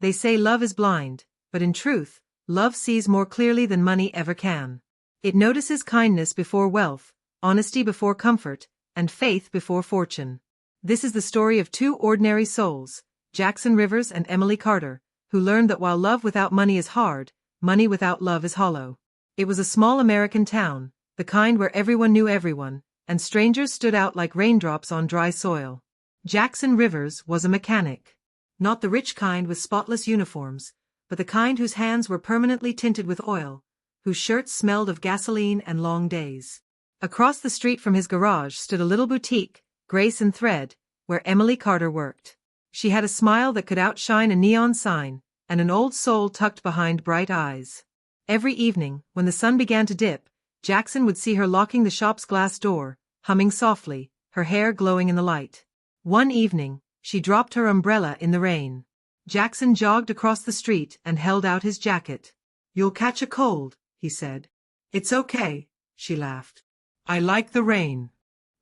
They say love is blind, but in truth, love sees more clearly than money ever can. It notices kindness before wealth, honesty before comfort, and faith before fortune. This is the story of two ordinary souls, Jackson Rivers and Emily Carter, who learned that while love without money is hard, money without love is hollow. It was a small American town, the kind where everyone knew everyone, and strangers stood out like raindrops on dry soil. Jackson Rivers was a mechanic. Not the rich kind with spotless uniforms, but the kind whose hands were permanently tinted with oil, whose shirts smelled of gasoline and long days. Across the street from his garage stood a little boutique, Grace and Thread, where Emily Carter worked. She had a smile that could outshine a neon sign, and an old soul tucked behind bright eyes. Every evening, when the sun began to dip, Jackson would see her locking the shop's glass door, humming softly, her hair glowing in the light. One evening, she dropped her umbrella in the rain. Jackson jogged across the street and held out his jacket. "You'll catch a cold," he said. "It's okay," she laughed. "I like the rain."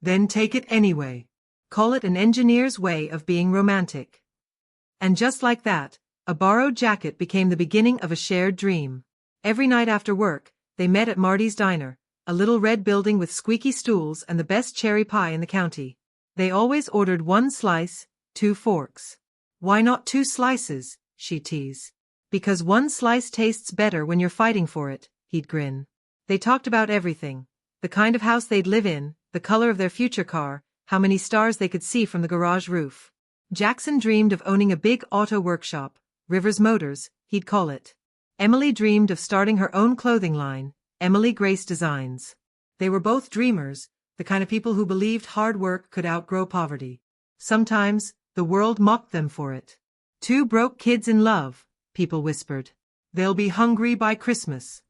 "Then take it anyway." Call it an engineer's way of being romantic. And just like that, a borrowed jacket became the beginning of a shared dream. Every night after work, they met at Marty's Diner, a little red building with squeaky stools and the best cherry pie in the county. They always ordered 1 slice, 2 forks. "Why not 2 slices?" she teased. "Because 1 slice tastes better when you're fighting for it," he'd grin. They talked about everything. The kind of house they'd live in, the color of their future car, how many stars they could see from the garage roof. Jackson dreamed of owning a big auto workshop, Rivers Motors, he'd call it. Emily dreamed of starting her own clothing line, Emily Grace Designs. They were both dreamers, the kind of people who believed hard work could outgrow poverty. Sometimes, the world mocked them for it. "Two broke kids in love," people whispered. "They'll be hungry by Christmas."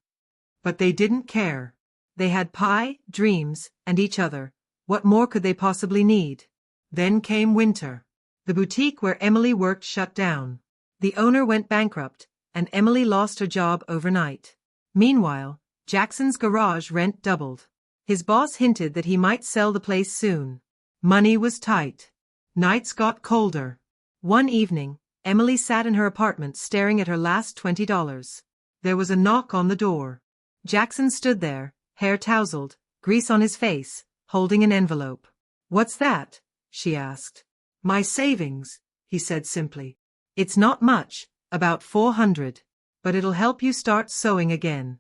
But they didn't care. They had pie, dreams, and each other. What more could they possibly need? Then came winter. The boutique where Emily worked shut down. The owner went bankrupt, and Emily lost her job overnight. Meanwhile, Jackson's garage rent doubled. His boss hinted that he might sell the place soon. Money was tight. Nights got colder. One evening, Emily sat in her apartment staring at her last $20. There was a knock on the door. Jackson stood there, hair tousled, grease on his face, holding an envelope. "What's that?" she asked. "My savings," he said simply. "It's not much, about 400, but it'll help you start sewing again."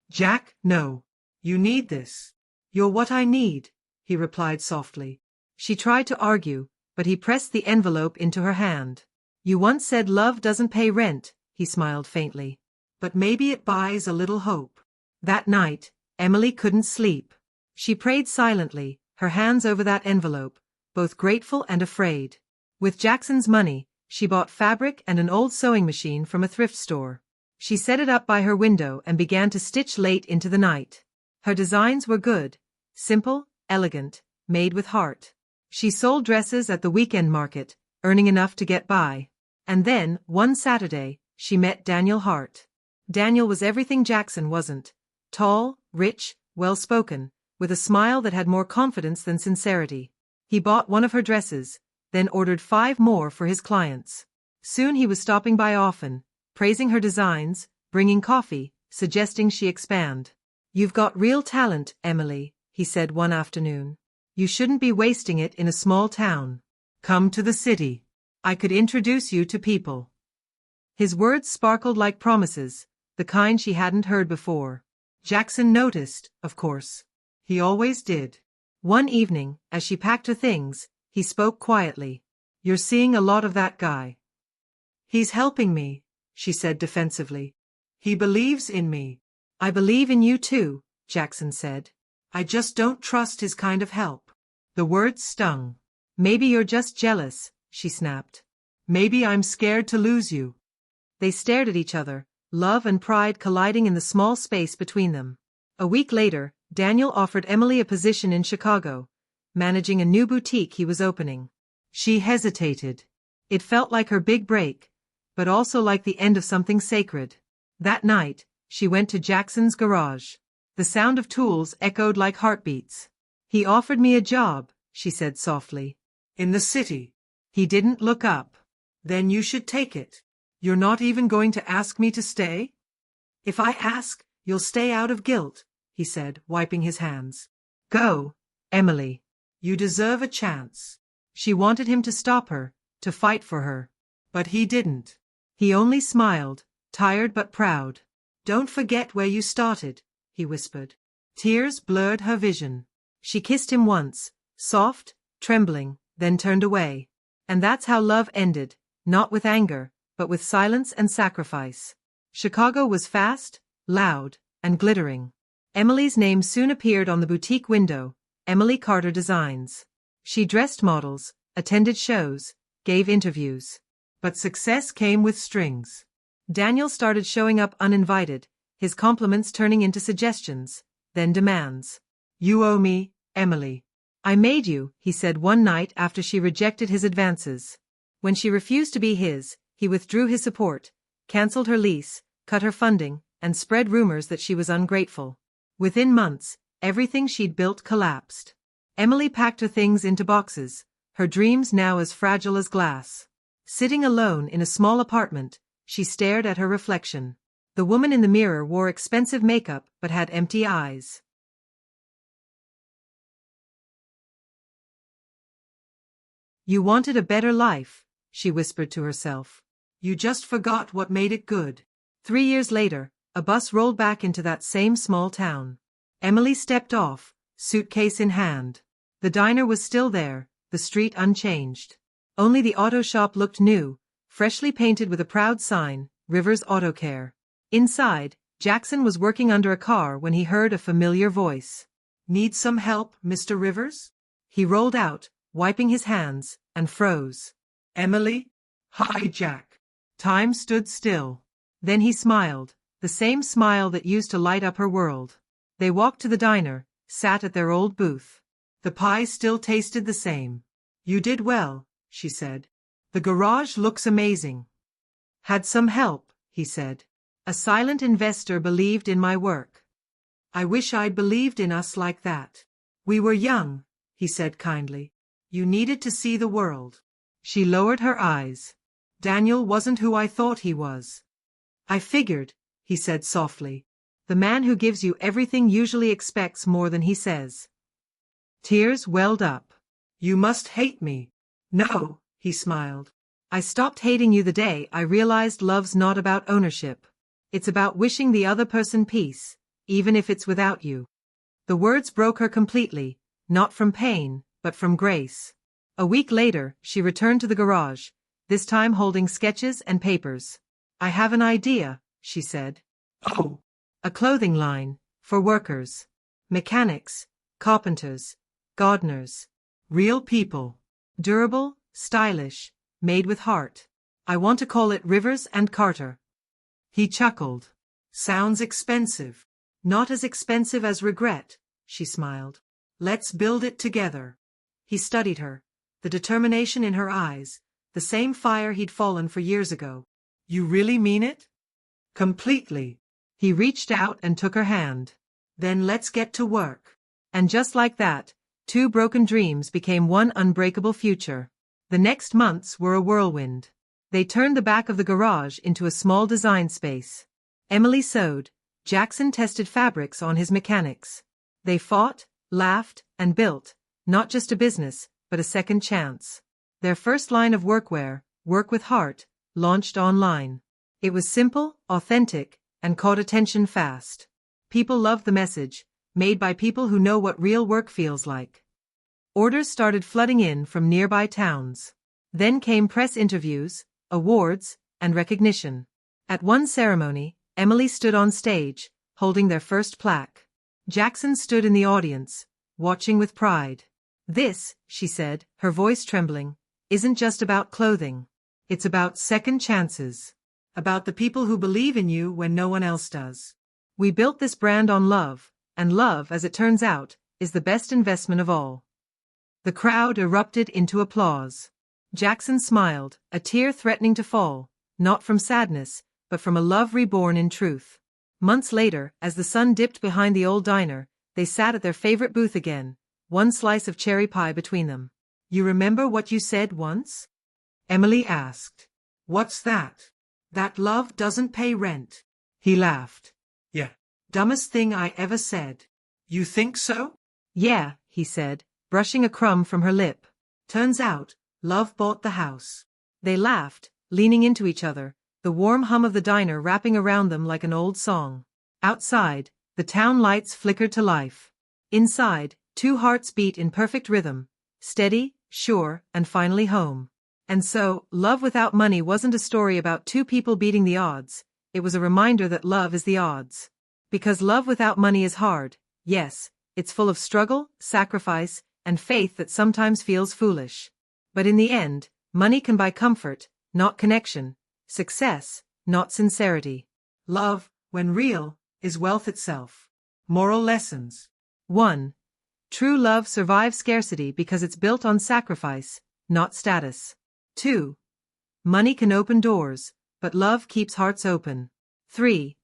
"Jack, no. You need this." "You're what I need," he replied softly. She tried to argue, but he pressed the envelope into her hand. "You once said love doesn't pay rent," he smiled faintly. "But maybe it buys a little hope." That night, Emily couldn't sleep. She prayed silently, her hands over that envelope, both grateful and afraid. With Jackson's money, she bought fabric and an old sewing machine from a thrift store. She set it up by her window and began to stitch late into the night. Her designs were good, simple, elegant, made with heart. She sold dresses at the weekend market, earning enough to get by. And then, one Saturday, she met Daniel Hart. Daniel was everything Jackson wasn't. Tall, rich, well-spoken, with a smile that had more confidence than sincerity. He bought one of her dresses, then ordered 5 more for his clients. Soon he was stopping by often, praising her designs, bringing coffee, suggesting she expand. "You've got real talent, Emily," he said one afternoon. "You shouldn't be wasting it in a small town. Come to the city. I could introduce you to people." His words sparkled like promises, the kind she hadn't heard before. Jackson noticed, of course. He always did. One evening, as she packed her things, he spoke quietly. "You're seeing a lot of that guy." "He's helping me," she said defensively. "He believes in me." "I believe in you too," Jackson said. "I just don't trust his kind of help." The words stung. "Maybe you're just jealous," she snapped. "Maybe I'm scared to lose you." They stared at each other, love and pride colliding in the small space between them. A week later, Daniel offered Emily a position in Chicago, managing a new boutique he was opening. She hesitated. It felt like her big break, but also like the end of something sacred. That night, she went to Jackson's garage. The sound of tools echoed like heartbeats. "He offered me a job," she said softly. "In the city." He didn't look up. "Then you should take it." You're not even going to ask me to stay? If I ask, you'll stay out of guilt, he said, wiping his hands. Go, Emily. You deserve a chance. She wanted him to stop her, to fight for her. But he didn't. He only smiled, tired but proud. Don't forget where you started, he whispered. Tears blurred her vision. She kissed him once, soft, trembling, then turned away. And that's how love ended, not with anger, but with silence and sacrifice. Chicago was fast, loud, and glittering. Emily's name soon appeared on the boutique window, Emily Carter Designs. She dressed models, attended shows, gave interviews. But success came with strings. Daniel started showing up uninvited, his compliments turning into suggestions, then demands. You owe me, Emily. I made you, he said one night after she rejected his advances. When she refused to be his, he withdrew his support, cancelled her lease, cut her funding, and spread rumors that she was ungrateful. Within months, everything she'd built collapsed. Emily packed her things into boxes, her dreams now as fragile as glass. Sitting alone in a small apartment, she stared at her reflection. The woman in the mirror wore expensive makeup but had empty eyes. You wanted a better life, she whispered to herself. You just forgot what made it good. 3 years later, a bus rolled back into that same small town. Emily stepped off, suitcase in hand. The diner was still there, the street unchanged. Only the auto shop looked new, freshly painted with a proud sign, Rivers Auto Care. Inside, Jackson was working under a car when he heard a familiar voice. Need some help, Mr. Rivers? He rolled out, wiping his hands, and froze. Emily? Hi, Jack. Time stood still. Then he smiled, the same smile that used to light up her world. They walked to the diner, sat at their old booth. The pie still tasted the same. You did well, she said. The garage looks amazing. Had some help, he said. A silent investor believed in my work. I wish I'd believed in us like that. We were young, he said kindly. You needed to see the world. She lowered her eyes. Daniel wasn't who I thought he was. I figured, he said softly. The man who gives you everything usually expects more than he says. Tears welled up. You must hate me. No, he smiled. I stopped hating you the day I realized love's not about ownership. It's about wishing the other person peace, even if it's without you. The words broke her completely, not from pain, but from grace. A week later, she returned to the garage, this time holding sketches and papers. I have an idea, she said. Oh. A clothing line, for workers. Mechanics, carpenters, gardeners. Real people. Durable, stylish, made with heart. I want to call it Rivers and Carter. He chuckled. Sounds expensive. Not as expensive as regret, she smiled. Let's build it together. He studied her, the determination in her eyes, the same fire he'd fallen for years ago. You really mean it? Completely. He reached out and took her hand. Then let's get to work. And just like that, 2 broken dreams became one unbreakable future. The next months were a whirlwind. They turned the back of the garage into a small design space. Emily sewed, Jackson tested fabrics on his mechanics. They fought, laughed, and built, not just a business, but a second chance. Their first line of workwear, Work with Heart, launched online. It was simple, authentic, and caught attention fast. People loved the message, made by people who know what real work feels like. Orders started flooding in from nearby towns. Then came press interviews, awards, and recognition. At one ceremony, Emily stood on stage, holding their first plaque. Jackson stood in the audience, watching with pride. This, she said, her voice trembling, isn't just about clothing. It's about second chances. About the people who believe in you when no one else does. We built this brand on love, and love, as it turns out, is the best investment of all. The crowd erupted into applause. Jackson smiled, a tear threatening to fall, not from sadness, but from a love reborn in truth. Months later, as the sun dipped behind the old diner, they sat at their favorite booth again, one slice of cherry pie between them. You remember what you said once? Emily asked. What's that? That love doesn't pay rent. He laughed. Yeah. Dumbest thing I ever said. You think so? Yeah, he said, brushing a crumb from her lip. Turns out, love bought the house. They laughed, leaning into each other, the warm hum of the diner wrapping around them like an old song. Outside, the town lights flickered to life. Inside, two hearts beat in perfect rhythm, steady, sure, and finally home. And so, love without money wasn't a story about two people beating the odds, it was a reminder that love is the odds. Because love without money is hard, yes, it's full of struggle, sacrifice, and faith that sometimes feels foolish. But in the end, money can buy comfort, not connection, success, not sincerity. Love, when real, is wealth itself. Moral lessons. 1. True love survives scarcity because it's built on sacrifice, not status. 2. Money can open doors, but love keeps hearts open. 3.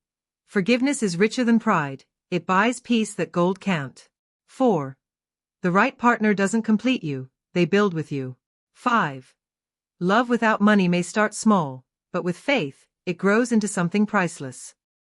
Forgiveness is richer than pride, it buys peace that gold can't. 4. The right partner doesn't complete you, they build with you. 5. Love without money may start small, but with faith, it grows into something priceless.